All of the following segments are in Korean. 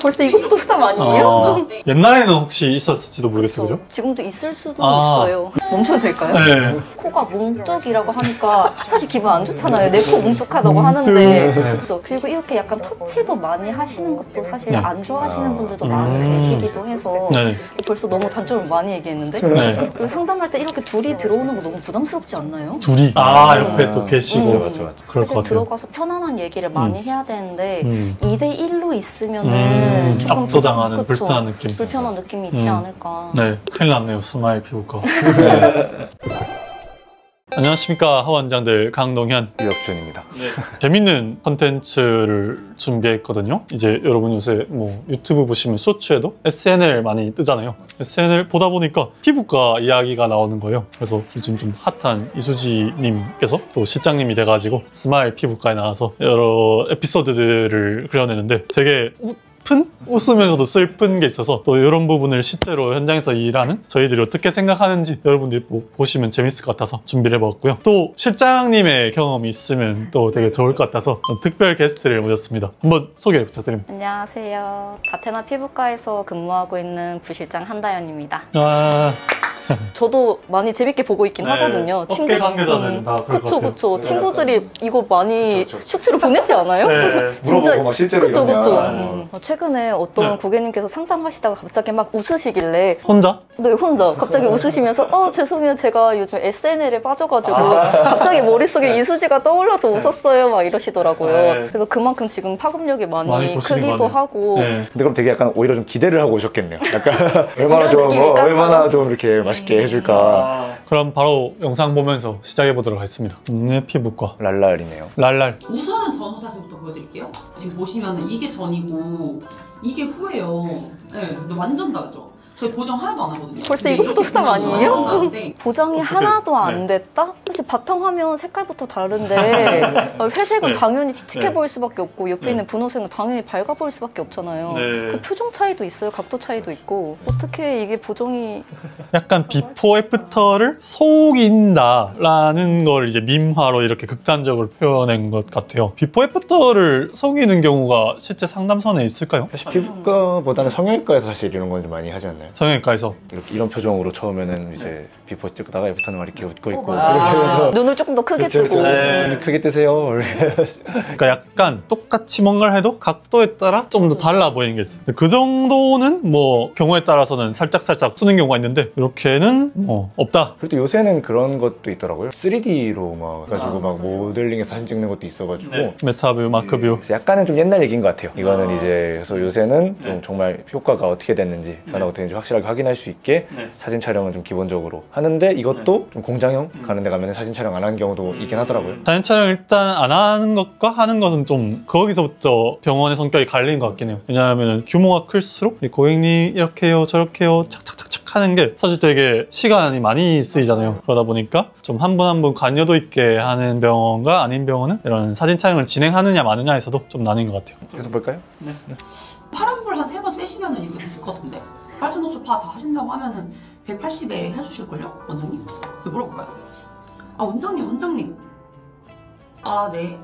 벌써 이것도 스탑 아니에요? 옛날에는 혹시 있었을지도 모르겠어요, 그죠? 지금도 있을 수도 있어요. 멈춰도 될까요? 네. 코가 뭉뚝이라고 하니까 사실 기분 안 좋잖아요. 내 코 뭉뚝하다고 하는데. 그렇죠. 그리고 이렇게 약간 터치도 많이 하시는 것도 사실 안 좋아하시는 분들도 많이 계시기도 해서 벌써 너무 단점을 많이 얘기했는데 그리고 상담할 때 이렇게 둘이 들어오는 거 너무 부담스럽지 않나요? 둘이? 옆에 또 계시고. 맞아. 사실 그럴 것 같아요. 들어가서 편안한 얘기를 많이 해야 되는데 2대1로 있으면은 조금 압도당하는 불편한 느낌. 불편한 느낌이 있지 않을까. 네, 큰일 났네요. 스마일 피부과. 안녕하십니까, 하원장들 강동현, 유혁준입니다. 재밌는 컨텐츠를 준비했거든요. 이제 여러분 요새 뭐 유튜브 보시면 쇼츠에도 SNL 많이 뜨잖아요. SNL 보다 보니까 피부과 이야기가 나오는 거예요. 그래서 요즘 좀 핫한 이수지님께서 또 실장님이 돼가지고 스마일 피부과에 나와서 여러 에피소드들을 그려내는데 되게 웃으면서도 슬픈 게 있어서 또 이런 부분을 실제로 현장에서 일하는 저희들이 어떻게 생각하는지 여러분들이 보시면 재밌을 것 같아서 준비를 해봤고요. 또 실장님의 경험이 있으면 또 되게 좋을 것 같아서 특별 게스트를 모셨습니다. 한번 소개 부탁드립니다. 안녕하세요. 다테나 피부과에서 근무하고 있는 부실장 한다연입니다. 저도 많이 재밌게 보고 있긴 하거든요. 업계 관계자들은 다 그럴 것 같아요. 그쵸. 친구들이 이거 많이 쇼츠로 보내지 않아요? 물어보고 막 실제로 그쵸. 최근에 어떤 고객님께서 상담하시다가 갑자기 막 웃으시길래 혼자? 네, 혼자 갑자기 웃으시면서 죄송해요, 제가 요즘 SNL에 빠져가지고 갑자기 머릿속에 이수지가 떠올라서 웃었어요 막 이러시더라고요. 그래서 그만큼 지금 파급력이 많이 크기도 하고. 근데 그럼 되게 약간 오히려 좀 기대를 하고 오셨겠네요. 약간 얼마나 좀 이렇게 맛있게 해줄까. 그럼 바로 영상 보면서 시작해 보도록 하겠습니다. 내 피부과 랄랄이네요. 랄랄. 우선은 전 사진부터 보여드릴게요. 지금 보시면은 이게 전이고 이게 후예요. 네, 근데 완전 다르죠. 저희 보정 하나도 안 하거든요. 벌써 이것도 스탑 아니에요? 보정이 하나도 안 네. 됐다? 사실 바탕화면 색깔부터 다른데 회색은 당연히 칙칙해 보일 수밖에 없고 옆에 있는 분홍색은 당연히 밝아 보일 수밖에 없잖아요. 그 표정 차이도 있어요. 각도 차이도 있고. 어떻게 이게 보정이 약간 비포 애프터를 속인다 라는 걸 이제 밈화로 이렇게 극단적으로 표현한 것 같아요. 비포 애프터를 속이는 경우가 실제 상담선에 있을까요? 사실 피부과보다는 성형외과에서 사실 이런 건 좀 많이 하지 않나요? 성형외과에서 이렇게 이런 표정으로 처음에는 이제 비포 찍다가 애프터는 막 이렇게 웃고 있고 이렇게 해서 눈을 조금 더 크게 뜨고 좀 크게 뜨세요. 그러니까 약간 똑같이 뭔가를 해도 각도에 따라 좀 더 달라 보이는 게 있어요. 그 정도는 뭐 경우에 따라서는 살짝 쓰는 경우가 있는데 이렇게는 없다. 그래도 요새는 그런 것도 있더라고요. 3D로 막 가지고 막 모델링해서 사진 찍는 것도 있어가지고 메타뷰, 마크뷰. 그래서 약간은 좀 옛날 얘기인 것 같아요. 이거는 이제 그래서 요새는 좀 정말 효과가 어떻게 됐는지 변화가 어떻게 됐는지 확실하게 확인할 수 있게 사진 촬영은 좀 기본적으로 하는데 이것도 좀 공장형 가는 데 가면 사진 촬영 안 하는 경우도 있긴 하더라고요. 사진 촬영 일단 안 하는 것과 하는 것은 좀 거기서부터 병원의 성격이 갈리는 것 같긴 해요. 왜냐하면 규모가 클수록 이 고객님 이렇게 해요 저렇게 해요 착착착착 하는 게 사실 되게 시간이 많이 쓰이잖아요. 그러다 보니까 좀 한 분 한 분 관여도 있게 하는 병원과 아닌 병원은 이런 사진 촬영을 진행하느냐 마느냐에서도 좀 나뉜 것 같아요. 그래서 볼까요? 파란불 한 3번 쐬시면은 이렇게 되실 것 같은데 빨주노초파 다 하신다고 하면은 180에 해주실걸요? 원장님? 물어볼까요? 원장님 네.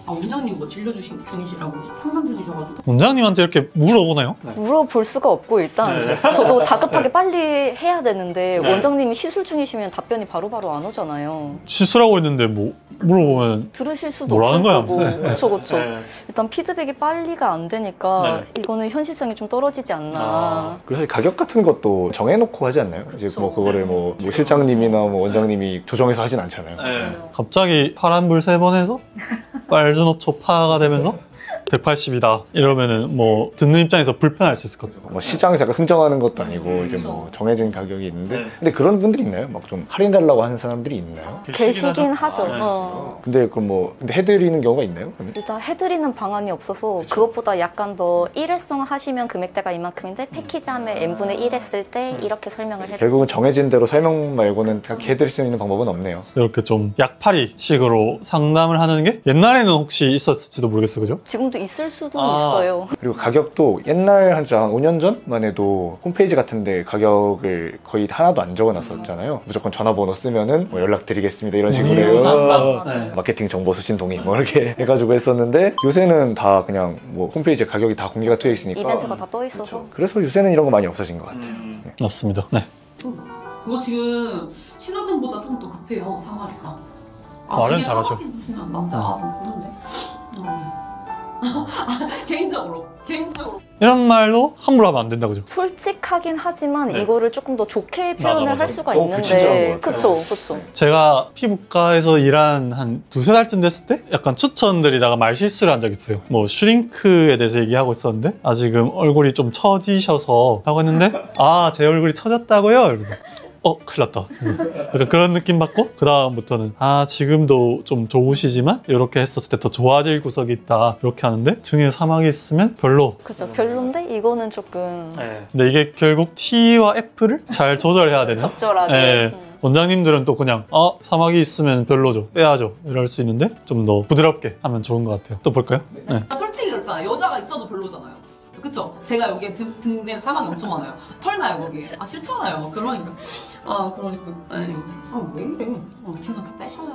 원장님 뭐 진료 중이시라고 상담 중이셔가지고 원장님한테 이렇게 물어보나요? 물어볼 수가 없고 일단 저도 다급하게 빨리 해야 되는데 원장님이 시술 중이시면 답변이 바로바로 안 오잖아요. 시술하고 있는데 뭐 물어보면 들으실 수도 뭐라는 없을 거야? 거고. 그쵸. 일단 피드백이 빨리가 안 되니까 이거는 현실성이 좀 떨어지지 않나. 그리고 사실 가격 같은 것도 정해놓고 하지 않나요? 이제 뭐 그거를 뭐 실장님이나 뭐 원장님이 조정해서 하진 않잖아요. 갑자기 파란불 3번 해서 빨주노초파가 되면서 180이다 이러면은 뭐 듣는 입장에서 불편할 수 있을 것 같아요. 뭐 시장에서 약간 흥정하는 것도 아니고 이제 뭐 정해진 가격이 있는데 근데 그런 분들이 있나요? 막 좀 할인 달라고 하는 사람들이 있나요? 계시긴 하죠. 근데 그럼 뭐 해드리는 경우가 있나요? 그러면? 일단 해드리는 방안이 없어서 그것보다 약간 더 일회성 하시면 금액대가 이만큼인데 패키지 하면 n분의 1 했을 때 이렇게 설명을 해드려요. 결국은 정해진 대로 설명 말고는 그렇게 해드릴 수 있는 방법은 없네요. 이렇게 좀 약팔이 식으로 상담을 하는 게 옛날에는 혹시 있었을지도 모르겠어요, 그죠? 지금도 있을 수도 있어요. 그리고 가격도 옛날 한 5년 전만 해도 홈페이지 같은데 가격을 거의 하나도 안 적어놨었잖아요. 무조건 전화번호 쓰면은 뭐 연락드리겠습니다 이런 식으로 해요. 네. 마케팅 정보 수신 동의 뭐 이렇게 해가지고 했었는데 요새는 다 그냥 뭐 홈페이지에 가격이 다 공개가 되어 있으니까 이벤트가 다 떠 있어서. 그래서 요새는 이런 거 많이 없어진 것 같아요. 네. 맞습니다. 네. 그거 지금 신호등보다 좀 더 급해요, 사마리가. 말은 뒤에 잘하죠. 사마리 있으면 남자가 좀 보는데. 개인적으로. 이런 말로 함부로 하면 안 된다 그죠? 솔직하긴 하지만 네. 이거를 조금 더 좋게 표현을 맞아. 할 수가 너무 불친절한 있는데 것 같아요. 그쵸. 제가 피부과에서 일한 한 2~3달쯤 됐을 때 약간 추천드리다가 말 실수를 한 적이 있어요. 뭐 슈링크에 대해서 얘기하고 있었는데 지금 얼굴이 좀 처지셔서 하고 했는데 제 얼굴이 처졌다고요? 이러면서 큰일 났다. 약간 그런 느낌 받고 그 다음부터는 지금도 좀 좋으시지만 이렇게 했었을 때 더 좋아질 구석이 있다 이렇게 하는데 등에 사막이 있으면 별로. 그죠. 별론데 이거는 조금 근데 이게 결국 T와 F를 잘 조절해야 되나? 적절하게. 네. 원장님들은 또 그냥 사막이 있으면 별로죠, 빼야죠 이럴 수 있는데 좀 더 부드럽게 하면 좋은 것 같아요. 또 볼까요? 네. 솔직히 그렇잖아요. 여자가 있어도 별로잖아요. 그쵸? 제가 여기에 등에 사막이 엄청 많아요. 털 나요, 거기에. 싫잖아요. 그러니까. 왜 이래? 제가 다 빼셔야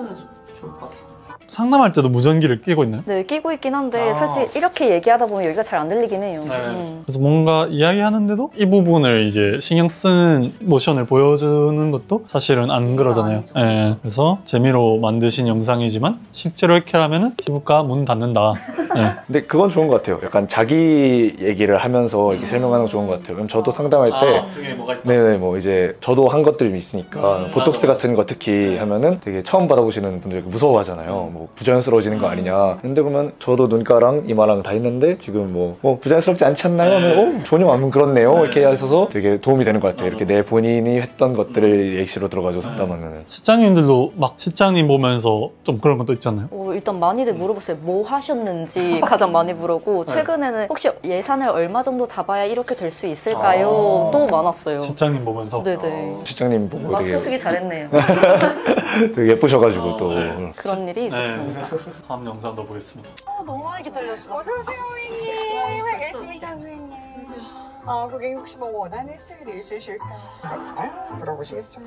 좋을 것 같아요. 상담할 때도 무전기를 끼고 있나요? 네, 끼고 있긴 한데 사실 이렇게 얘기하다 보면 여기가 잘 안 들리긴 해요. 그래서 뭔가 이야기하는데도 이 부분을 이제 신경 쓰는 모션을 보여주는 것도 사실은 안 그러잖아요. 네. 그래서 재미로 만드신 영상이지만 실제로 이렇게 하면은 피부과 문 닫는다. 네. 근데 그건 좋은 것 같아요. 약간 자기 얘기를 하면서 이렇게 설명하는 거 좋은 것 같아요. 그럼 저도 상담할 때 등에 뭐가 있다. 네네 뭐 이제 저도 한 것들이 좀 있으니까 보톡스 같은 거 특히 하면은 되게 처음 받아보시는 분들이 무서워하잖아요. 뭐 부자연스러워지는 거 아니냐. 근데 그러면 저도 눈가랑 이마랑 다 했는데 지금 뭐 부자연스럽지 않지 않나요? 하면 전혀 안 그렇네요. 이렇게 하셔서 되게 도움이 되는 것 같아요. 이렇게 내 본인이 했던 것들을 예시로 들어가지고 상담하면은. 실장님들도 막 실장님 보면서 좀 그런 것도 있잖아요. 일단 많이들 물어보세요. 뭐 하셨는지 가장 많이 물어보고 최근에는 혹시 예산을 얼마 정도 잡아야 이렇게 될 수 있을까요? 또 많았어요. 실장님 보면서. 네네. 실장님 보고 마스크 쓰기 잘했네요. 되게 예쁘셔가지고 또 그런 일이 있었습니다. 다음 영상도 보겠습니다. 너무 많이 기다렸어. 어서오세요, 고객님. 반갑습니다, 고객님. 고객님 혹시 뭐 원하는 스타일이 있으실까? 물어보시겠어요.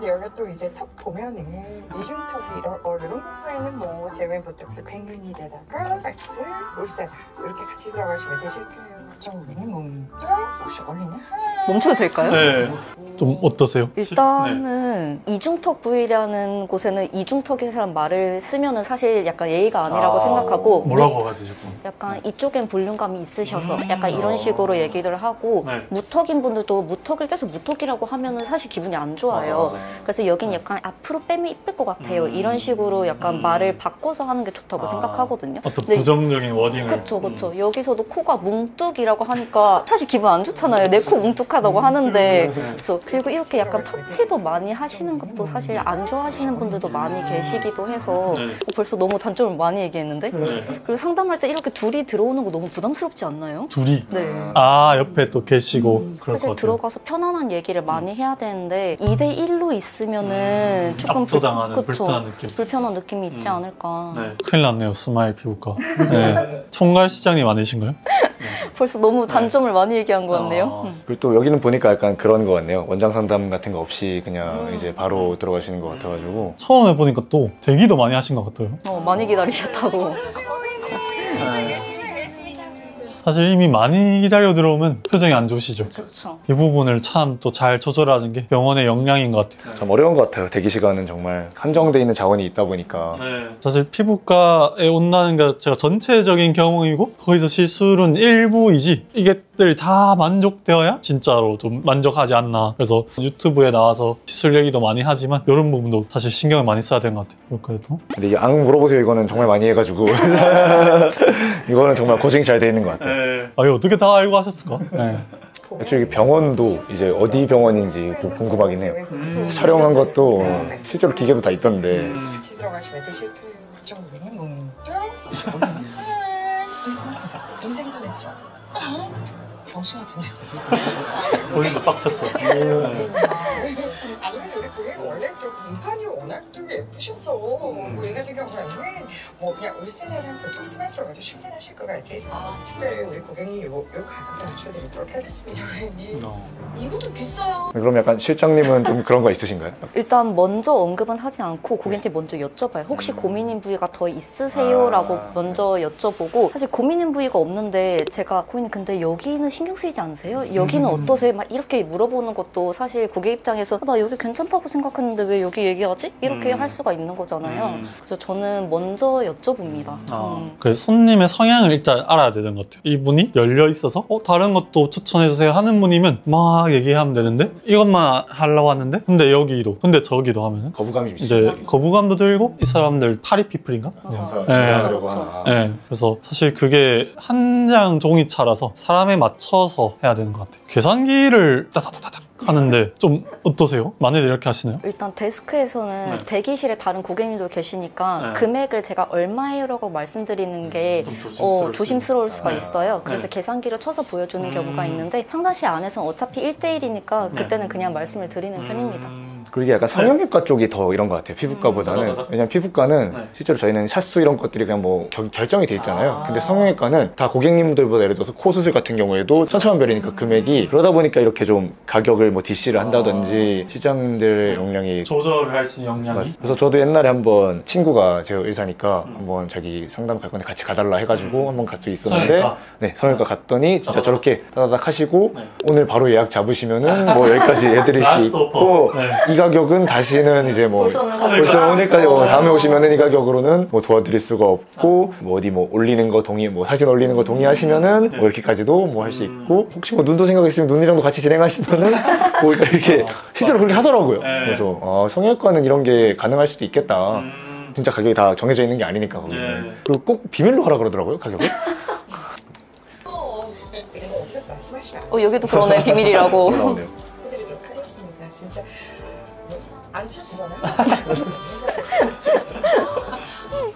여기 또 이제 턱 보면은 이중턱이 이런 경우에는 뭐 제외 보톡스 100ml에다가 팩스, 울사다 이렇게 같이 들어가시면 되실 거예요. 고객님 몸도 혹시 어울리나? 멈춰도 될까요? 네. 좀 어떠세요? 일단은 이중턱 부위라는 곳에는 이중턱이라는 말을 쓰면은 사실 약간 예의가 아니라고 생각하고 뭐라고 가지고? 약간 이쪽엔 볼륨감이 있으셔서 약간 이런 식으로 얘기를 하고 무턱인 분들도 무턱을 계속 무턱이라고 하면은 사실 기분이 안 좋아요. 그래서 여긴 약간 앞으로 빼면 이쁠 것 같아요. 이런 식으로 약간 말을 바꿔서 하는 게 좋다고 생각하거든요. 어떤 근데 부정적인 워딩을. 그쵸. 여기서도 코가 뭉뚝이라고 하니까 사실 기분 안 좋잖아요. 내 코 뭉뚝하다고 하는데. 그쵸. 그리고 이렇게 약간 터치도 많이 하시는 것도 사실 안 좋아하시는 분들도 많이 계시기도 해서 벌써 너무 단점을 많이 얘기했는데. 그리고 상담할 때 이렇게 둘이 들어오는 거 너무 부담스럽지 않나요? 둘이? 네. 옆에 또 계시고 그럴 것 사실 같아요. 들어가서 편안한 얘기를 많이 해야 되는데 2대1로 있으면은 조금 압도당하는 그쵸. 불편한 느낌. 불편한 느낌이 있지 않을까. 큰일 났네요, 스마일 피부과. 총괄 시장님 아니신가요? 벌써 너무 단점을 많이 얘기한 것 같네요. 그리고 또 여기는 보니까 약간 그런 거 같네요. 원장 상담 같은 거 없이 그냥 이제 바로 들어가시는 것 같아가지고. 처음에 보니까 또 대기도 많이 하신 것 같아요. 많이 기다리셨다고. 사실 이미 많이 기다려 들어오면 표정이 안 좋으시죠. 그렇죠. 이 부분을 참 또 잘 조절하는 게 병원의 역량인 것 같아요. 참 어려운 것 같아요. 대기 시간은 정말 한정돼 있는 자원이 있다 보니까. 사실 피부과에 온다는 게 제가 전체적인 경험이고 거기서 시술은 일부이지 이게들 다 만족되어야 진짜로 좀 만족하지 않나. 그래서 유튜브에 나와서 시술 얘기도 많이 하지만 이런 부분도 사실 신경을 많이 써야 되는 것 같아요. 그래도. 근데 이 앙 물어보세요 이거는 정말 많이 해가지고 이거는 정말 고생이 잘 돼 있는 것 같아요. 이거 어떻게 다 알고 하셨을까? 애초에 병원도 이제 어디 병원인지 좀 궁금하긴 해요. 촬영한 것도 실제로 기계도 다 있던데. 같이 들어가시면 되실 거예요. 고객님 몸도 혹시 인생도 냈어. 병수 같은데. 본인도 빡쳤어. 아니면 우리 고객님 원래 또 공판이 워낙 또 예쁘셔서 우리 같은 경우에는 뭐 그냥 울세라랑 보톡스만 들어가도 충분하실 것 같아서 특별히 우리 고객님 요 가격도 맞춰드리도록 하겠습니다. 고객님. 이것도 비싸요. 그럼 약간 실장님은 좀 그런 거 있으신가요? 일단 먼저 언급은 하지 않고 고객한테 먼저 여쭤봐요. 혹시 고민인 부위가 더 있으세요? 라고 먼저 여쭤보고 사실 고민인 부위가 없는데 제가 고객님 근데 여기는 신경 쓰이지 않으세요? 여기는 어떠세요? 막 이렇게 물어보는 것도 사실 고객 입장에서 나 여기 괜찮다고 생각했는데 왜 여기 얘기하지? 이렇게 할 수가 있는 거잖아요. 그래서 저는 먼저 여쭤봅니다. 그 손님의 성향을 일단 알아야 되는 것 같아요. 이분이 열려 있어서 다른 것도 추천해주세요 하는 분이면 막 얘기하면 되는데 이것만 하려고 하는데 근데 여기도 근데 저기도 하면은 거부감이 좀 이제 거부감도 들고 이 사람들 파리피플인가? 하려고 하나. 네. 그래서 사실 그게 한 장 종이차라서 사람에 맞춰서 해야 되는 것 같아요. 계산기를 따다다닥 하는데 좀 어떠세요? 많이들 이렇게 하시나요? 일단 데스크에서는 대기실에 다른 고객님도 계시니까 금액을 제가 얼마예요라고 말씀드리는 게 조심스러울 수가 있어요. 그래서 계산기를 쳐서 보여주는 경우가 있는데 상담실 안에서는 어차피 1대1이니까 그때는 그냥 말씀을 드리는 편입니다. 그리고 이게 약간 성형외과 쪽이 더 이런 것 같아요. 피부과보다는. 왜냐면 피부과는 실제로 저희는 샷수 이런 것들이 그냥 뭐 결정이 돼 있잖아요. 근데 성형외과는 다 고객님들보다 예를 들어서 코 수술 같은 경우에도 천차만별이니까 금액이 그러다 보니까 이렇게 좀 가격을 뭐 DC를 한다든지 시장님들의 역량이 조절을 할 수 있는 역량이. 그래서 저도 옛날에 한번 친구가 제 의사니까 한번 자기 상담 갈 건데 같이 가달라 해가지고 한번 갈 수 있었는데 네, 성형외과 갔더니 진짜 저렇게 따다닥 하시고 오늘 바로 예약 잡으시면은 뭐 여기까지 해드릴 수 있고 이 가격은 다시는 이제 뭐 벌써 오늘까지 뭐 다음에 오시면은 이 가격으로는 뭐 도와드릴 수가 없고 뭐 어디 뭐 올리는 거 동의 뭐 사진 올리는 거 동의하시면은 뭐 이렇게까지도 뭐 할 수 있고 혹시 뭐 눈도 생각했으면 눈이랑도 같이 진행하시면은 뭐 이렇게 실제로 그렇게 하더라고요. 그래서 성형외과는 이런 게 가능할 수도 있겠다. 진짜 가격이 다 정해져 있는 게 아니니까 거기는. 그리고 꼭 비밀로 하라 그러더라고요, 가격을. 여기도 그러네, 비밀이라고. 나오네요. 해드리도록 하겠습니다. 진짜 안 쳐주잖아요.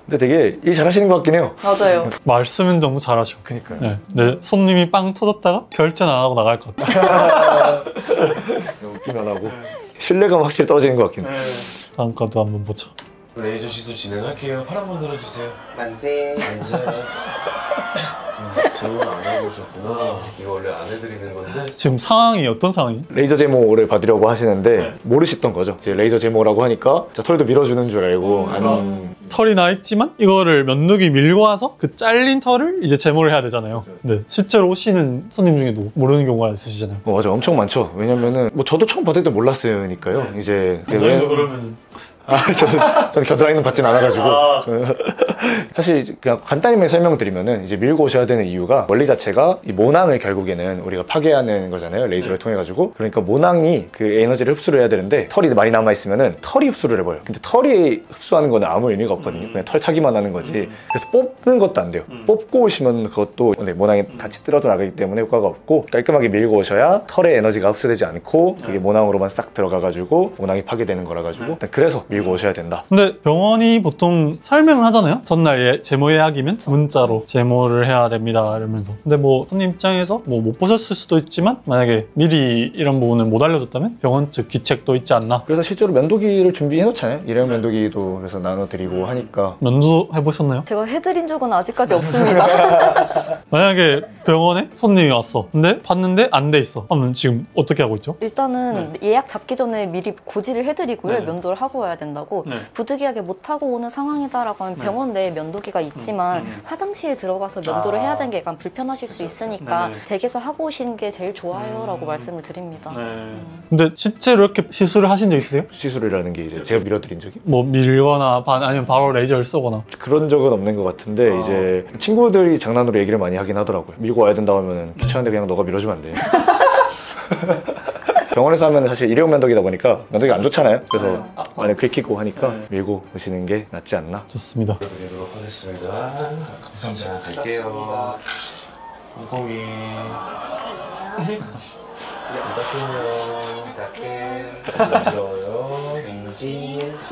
근데 되게 일 잘하시는 것 같긴 해요. 맞아요. 말씀은 너무 잘하셔. 그니까요. 네. 네. 손님이 빵 터졌다가 결제는 안 하고 나갈 것 같아요. 웃기면 하고. 신뢰감 확실히 떨어지는 것 같긴 해요. 다음 것도 한번 보죠. 레이저 시술 진행할게요. 팔 한번 들어주세요. 만세. 만세. 질문 안 하고 오셨구나. 이거 원래 안 해드리는 건데. 지금 상황이 어떤 상황이지? 레이저 제모를 받으려고 하시는데 모르시던 거죠. 이제 레이저 제모라고 하니까 털도 밀어주는 줄 알고 털이 나 있지만 이거를 면도기 밀고 와서 그 잘린 털을 이제 제모를 해야 되잖아요. 네. 실제로 오시는 손님 중에도 모르는 경우가 있으시잖아요. 맞아, 엄청 많죠. 왜냐면은 뭐 저도 처음 받을 때 몰랐으니까요. 이제 그러면 저는 겨드랑이는 받진 않아가지고 사실 그냥 간단히 설명드리면은 이제 밀고 오셔야 되는 이유가 원리 자체가 이 모낭을 결국에는 우리가 파괴하는 거잖아요, 레이저를 통해 가지고. 그러니까 모낭이 그 에너지를 흡수를 해야 되는데 털이 많이 남아 있으면은 털이 흡수를 해버려요. 근데 털이 흡수하는 거는 아무 의미가 없거든요. 그냥 털 타기만 하는 거지. 그래서 뽑는 것도 안 돼요. 뽑고 오시면 그것도 모낭이 같이 떨어져 나가기 때문에 효과가 없고 깔끔하게 밀고 오셔야 털의 에너지가 흡수되지 않고 그게 모낭으로만 싹 들어가 가지고 모낭이 파괴되는 거라 가지고 그래서 밀고 오셔야 된다. 근데 병원이 보통 설명을 하잖아요. 전날 제모 예약이면 문자로 제모를 해야 됩니다 이러면서. 근데 뭐 손님 입장에서 뭐 못 보셨을 수도 있지만 만약에 미리 이런 부분을 못 알려줬다면 병원 측 귀책도 있지 않나. 그래서 실제로 면도기를 준비해 놓잖아요. 일회용 면도기도 그래서 나눠드리고 하니까. 면도 해보셨나요? 제가 해드린 적은 아직까지 없습니다. 만약에 병원에 손님이 왔어. 근데 봤는데 안 돼 있어. 그러면 지금 어떻게 하고 있죠? 일단은 예약 잡기 전에 미리 고지를 해드리고요. 면도를 하고 와야 된다고. 부득이하게 못하고 오는 상황이다라고 하면 병원 내에 면도기가 있지만 화장실 들어가서 면도를 해야 되는 게 약간 불편하실 수 있으니까 댁에서 하고 오시는 게 제일 좋아요 라고 말씀을 드립니다. 근데 실제로 이렇게 시술을 하신 적 있으세요? 시술이라는 게 이제 제가 밀어드린 적이? 뭐 밀거나 아니면 바로 레이저를 쏘거나. 그런 적은 없는 것 같은데 이제 친구들이 장난으로 얘기를 많이 하긴 하더라고요. 밀고 와야 된다고 하면은 귀찮은데 그냥 너가 밀어주면 안 돼. 병원에서 하면 사실 일회용 면도기다 보니까 면도기가 안 좋잖아요. 그래서 안에 긁히고 하니까 밀고 오시는 게 낫지 않나. 좋습니다. 드리도록 하겠습니다. 감사합니다. 갈게요. 엉덩이.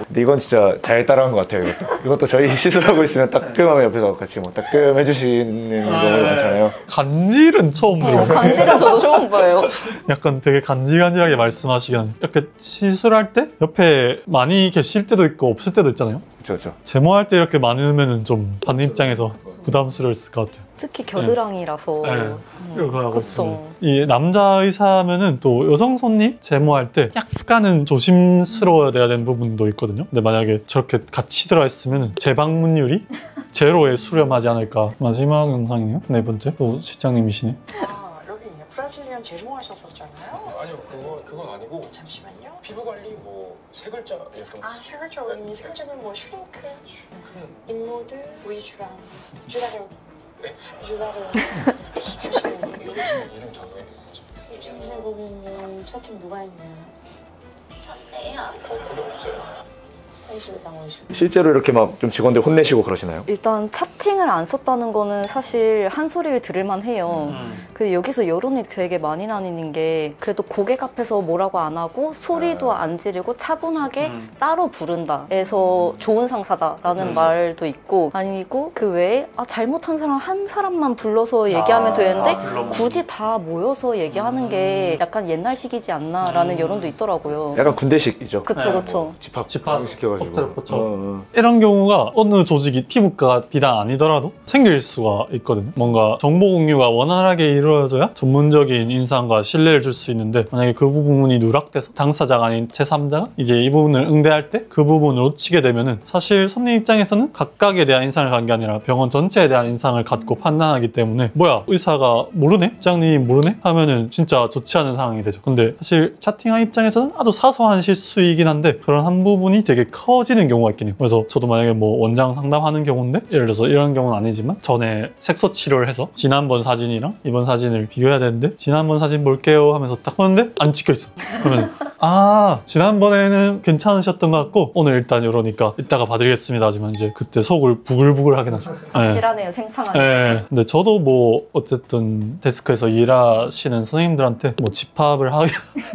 근데 이건 진짜 잘 따라한 것 같아요. 이것도 저희 시술하고 있으면 따끔하면 옆에서 같이 뭐 따끔 해주시는 경우가 많잖아요. 간질은 처음 들어요. 간지는 저도 처음 봐요. 약간 되게 간질간질하게 말씀하시긴 이렇게 시술할 때 옆에 많이 계실 때도 있고 없을 때도 있잖아요. 그렇죠. 제모할 때 이렇게 많으면은 좀 받는 입장에서 부담스러웠을 것 같아요. 특히 겨드랑이라서. 네. 이렇게 하고 그쵸. 있으면. 이 남자 의사면은 또 여성 손님 제모할 때 약간은 조심스러워야 되는 부분도 있거든요. 근데 만약에 저렇게 같이 들어있으면 재방문율이 제로에 수렴하지 않을까. 마지막 영상이네요. 네 번째. 또 실장님이시네. 아, 여기 있네. 브라질리언 제모하셨었잖아요. 아니요, 그건 아니고 잠시만요. 피부 관리 뭐 세 글자 약간 아, 세 글자 원인이 세 글자면 뭐 슈링크, 인모드, 위주랑 주라르. 네? 주라르. 잠시만요. 이거 지금 이름 적어야 되는 거죠? 중세 고객님 차팅 누가 있나요? 저네요. 그게 없어요. 원수당 원수. 실제로 이렇게 막 좀 직원들 혼내시고 그러시나요? 일단 차팅을 안 썼다는 거는 사실 한 소리를 들을만 해요. 근데 여기서 여론이 되게 많이 나뉘는 게 그래도 고객 앞에서 뭐라고 안 하고 소리도 안 지르고 차분하게 따로 부른다 해서 좋은 상사다라는 말도 있고 아니고 그 외에 잘못한 사람 한 사람만 불러서 얘기하면 되는데 굳이 다 모여서 얘기하는 게 약간 옛날식이지 않나라는 여론도 있더라고요. 약간 군대식이죠. 그쵸 그쵸. 집합 엎드려 시켜가지고. 뻗쳐. 이런 경우가 어느 조직이 피부과 비단 아니더라도 생길 수가 있거든요. 뭔가 정보 공유가 원활하게 이루어져야 전문적인 인상과 신뢰를 줄 수 있는데 만약에 그 부분이 누락돼서 당사자가 아닌 제3자가 이제 이 부분을 응대할 때 그 부분을 놓치게 되면은 사실 손님 입장에서는 각각에 대한 인상을 간 게 아니라 병원 전체에 대한 인상을 갖고 판단하기 때문에 뭐야 의사가 모르네? 부장님이 모르네? 하면은 진짜 좋지 않은 상황이 되죠. 근데 사실 차팅한 입장에서는 아주 사소한 실수이긴 한데 그런 한 부분이 되게 커지는 경우가 있긴 해요. 그래서 저도 만약에 뭐 원장 상담하는 경우인데 예를 들어서 이런 경우는 아니지만 전에 색소 치료를 해서 지난번 사진이랑 이번 사진을 비교해야 되는데 지난번 사진 볼게요 하면서 딱 보는데 안 찍혀있어. 그러면 지난번에는 괜찮으셨던 것 같고 오늘 일단 이러니까 이따가 봐드리겠습니다 하지만 이제 그때 속을 부글부글 하긴 하죠. 아찔하네요 생상하게. 네. 근데 저도 뭐 어쨌든 데스크에서 일하시는 선생님들한테 뭐 집합을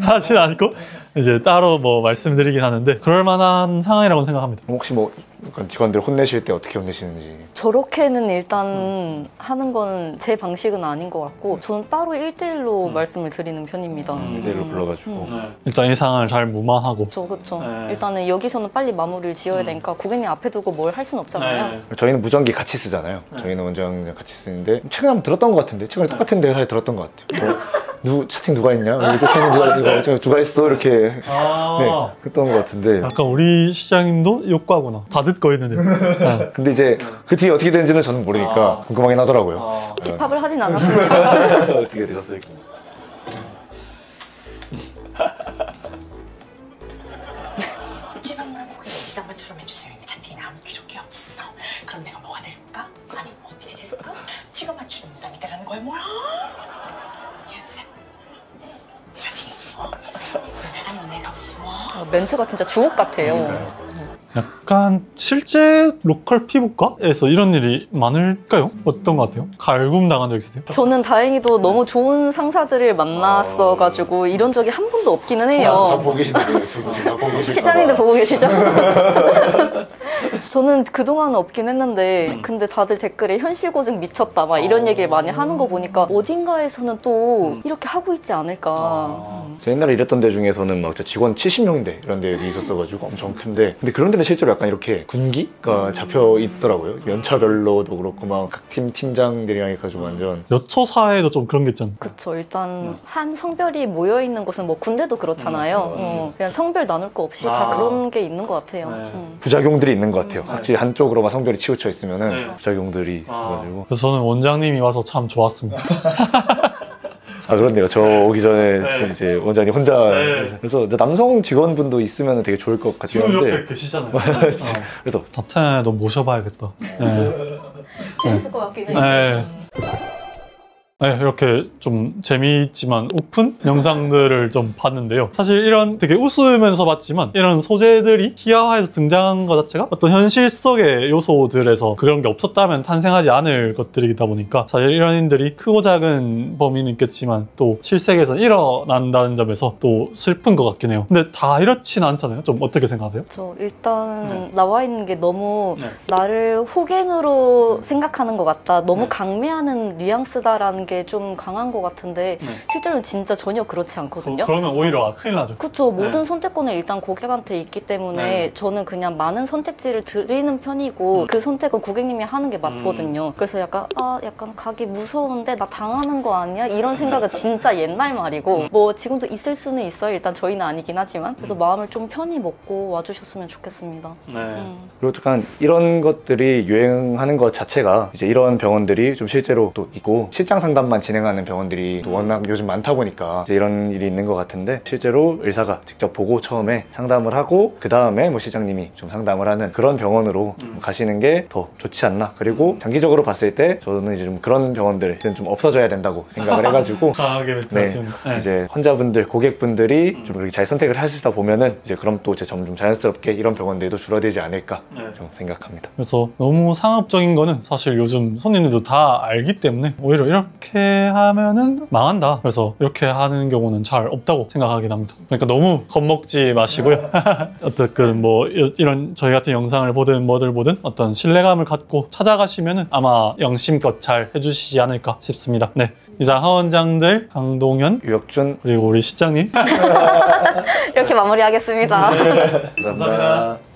하진 않고 이제 따로 뭐 말씀드리긴 하는데 그럴 만한 상황이라고 생각합니다. 혹시 뭐 약간 직원들 혼내실 때 어떻게 혼내시는지. 저렇게는 일단 하는 거는 제 방식은 아닌 것 같고 저는 따로 1대1로 말씀을 드리는 편입니다. 이대로 불러가지고. 일단 이 상황을 잘 무마하고 그쵸. 일단은 여기서는 빨리 마무리를 지어야 되니까 고객님 앞에 두고 뭘 할 수는 없잖아요. 저희는 무전기 같이 쓰잖아요. 저희는 원장 같이 쓰는데 최근에 한번 들었던 것 같은데 최근에 똑같은 데서 들었던 것 같아요. 채팅 누가 했냐? 누가 했어? 이렇게 네, 그랬던 것 같은데. 약간 우리 시장님도 욕과구나. 다 듣고 있는데. 근데 이제 그 뒤에 어떻게 되는지는 저는 모르니까 궁금하긴 하더라고요. 집합을 하진 않았습니다. 어떻게 되셨을까? 지방만 고객님 지난번처럼 해주세요. 차팅에 아무 기록이 없어. 그럼 내가 뭐가 될까? 아니 어떻게 될까? 지금 맞추는 부담이 되라는 거야 뭐야? 차팅했어? 아니 내가 없어? 멘트가 진짜 주옥 같아요. 약간 실제 로컬 피부과에서 이런 일이 많을까요? 어떤 것 같아요? 갈굼 당한 적 있으세요? 저는 다행히도 너무 좋은 상사들을 만났어가지고 이런 적이 한 번도 없기는 다 해요. 보고 계시는데 다 보고 계실까 시장님들 봐. 보고 계시죠? 저는 그동안은 없긴 했는데 근데 다들 댓글에 현실고증 미쳤다 막 이런 얘기를 많이 하는 거 보니까 어딘가에서는 또 이렇게 하고 있지 않을까. 저 옛날에 일했던 데 중에서는 막 직원 70명대 이런 데도 있었어가지고 엄청 큰데 근데 그런 데는 실제로 약간 이렇게 군기가 잡혀 있더라고요. 연차별로도 그렇고 막 각 팀 팀장들이랑 해가지고 완전 여초 사회도 좀 그런 게 있잖아요. 그쵸. 일단 한 성별이 모여있는 곳은 뭐 군대도 그렇잖아요. 그냥 성별 나눌 거 없이 다 그런 게 있는 것 같아요. 부작용들이 있는 것 같아요. 확실히 한쪽으로만 성별이 치우쳐 있으면은 부작용들이 있어가지고. 그래서 저는 원장님이 와서 참 좋았습니다. 그렇네요. 저 오기 전에 이제 원장님 혼자 그래서 남성 직원분도 있으면 되게 좋을 것 같긴 한데 계시잖아요. 그래서 나태도 모셔봐야겠다. 재밌을 것 같긴 해요. 네, 이렇게 좀 재미있지만 오픈 영상들을 좀 봤는데요. 사실 이런 되게 웃으면서 봤지만 이런 소재들이 희화화해서 등장한 것 자체가 어떤 현실 속의 요소들에서 그런 게 없었다면 탄생하지 않을 것들이다 보니까 사실 이런 일들이 크고 작은 범위는 있겠지만 또 실생에서 일어난다는 점에서 또 슬픈 것 같긴 해요. 근데 다 이렇진 않잖아요. 좀 어떻게 생각하세요? 일단 나와 있는 게 너무 나를 호갱으로 생각하는 것 같다. 너무 강매하는 뉘앙스다라는 게 좀 강한 것 같은데 실제로는 진짜 전혀 그렇지 않거든요. 그러면 오히려 큰일 나죠. 그쵸. 모든 선택권은 일단 고객한테 있기 때문에 저는 그냥 많은 선택지를 드리는 편이고 그 선택은 고객님이 하는 게 맞거든요. 그래서 약간 약간 가기 무서운데 나 당하는 거 아니야? 이런 생각은 진짜 옛날 말이고 뭐 지금도 있을 수는 있어요. 일단 저희는 아니긴 하지만 그래서 마음을 좀 편히 먹고 와주셨으면 좋겠습니다. 그리고 약간 이런 것들이 유행하는 것 자체가 이제 이런 병원들이 좀 실제로 또 있고 실장 상담만 진행하는 병원들이 또 워낙 요즘 많다 보니까 이제 이런 일이 있는 것 같은데 실제로 의사가 직접 보고 처음에 상담을 하고 그 다음에 뭐 실장님이 좀 상담을 하는 그런 병원으로 가시는 게 더 좋지 않나. 그리고 장기적으로 봤을 때 저는 이제 좀 그런 병원들은 좀 없어져야 된다고 생각을 해가지고 강하게 이제 환자분들, 고객분들이 좀 그렇게 잘 선택을 하시다 보면은 이제 그럼 또 이제 점점 자연스럽게 이런 병원들도 줄어들지 않을까 좀 생각합니다. 그래서 너무 상업적인 거는 사실 요즘 손님들도 다 알기 때문에 오히려 이렇게 하면은 망한다. 그래서 이렇게 하는 경우는 잘 없다고 생각하긴 합니다. 그러니까 너무 겁먹지 마시고요. 어쨌든 뭐 이런 저희 같은 영상을 보든 뭐들 보든 어떤 신뢰감을 갖고 찾아가시면은 아마 영심껏 잘 해주시지 않을까 싶습니다. 네. 이상 하원장들 강동현, 유혁준, 그리고 우리 실장님 이렇게 마무리하겠습니다. 감사합니다.